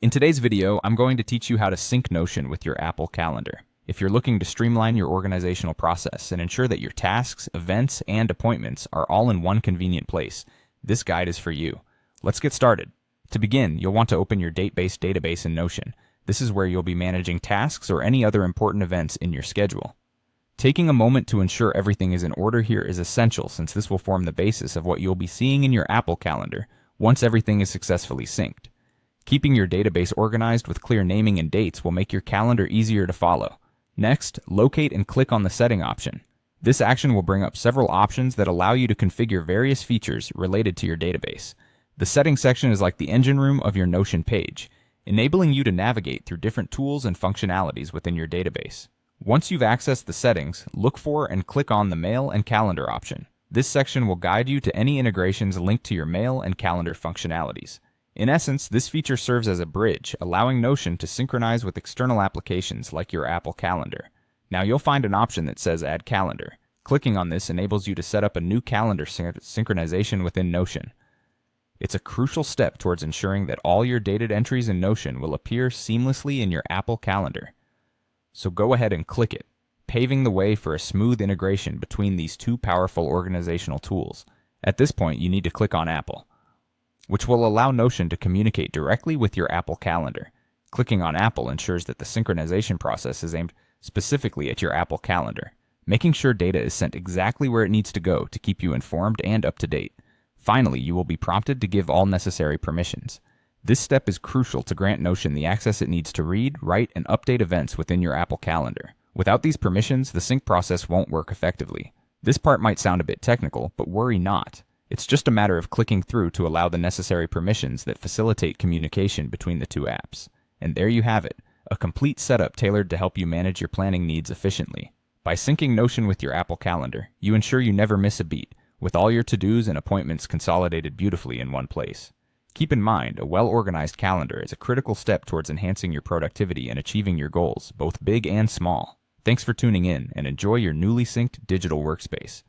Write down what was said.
In today's video, I'm going to teach you how to sync Notion with your Apple Calendar. If you're looking to streamline your organizational process and ensure that your tasks, events, and appointments are all in one convenient place, this guide is for you. Let's get started. To begin, you'll want to open your date-based database in Notion. This is where you'll be managing tasks or any other important events in your schedule. Taking a moment to ensure everything is in order here is essential, since this will form the basis of what you'll be seeing in your Apple Calendar once everything is successfully synced. Keeping your database organized with clear naming and dates will make your calendar easier to follow. Next, locate and click on the Setting option. This action will bring up several options that allow you to configure various features related to your database. The Settings section is like the engine room of your Notion page, enabling you to navigate through different tools and functionalities within your database. Once you've accessed the settings, look for and click on the Mail and Calendar option. This section will guide you to any integrations linked to your mail and calendar functionalities. In essence, this feature serves as a bridge, allowing Notion to synchronize with external applications like your Apple Calendar. Now you'll find an option that says Add Calendar. Clicking on this enables you to set up a new calendar synchronization within Notion. It's a crucial step towards ensuring that all your dated entries in Notion will appear seamlessly in your Apple Calendar. So go ahead and click it, paving the way for a smooth integration between these two powerful organizational tools. At this point, you need to click on Apple, which will allow Notion to communicate directly with your Apple Calendar. Clicking on Apple ensures that the synchronization process is aimed specifically at your Apple Calendar, making sure data is sent exactly where it needs to go to keep you informed and up to date. Finally, you will be prompted to give all necessary permissions. This step is crucial to grant Notion the access it needs to read, write, and update events within your Apple Calendar. Without these permissions, the sync process won't work effectively. This part might sound a bit technical, but worry not. It's just a matter of clicking through to allow the necessary permissions that facilitate communication between the two apps. And there you have it, a complete setup tailored to help you manage your planning needs efficiently. By syncing Notion with your Apple Calendar, you ensure you never miss a beat, with all your to-dos and appointments consolidated beautifully in one place. Keep in mind, a well-organized calendar is a critical step towards enhancing your productivity and achieving your goals, both big and small. Thanks for tuning in, and enjoy your newly synced digital workspace.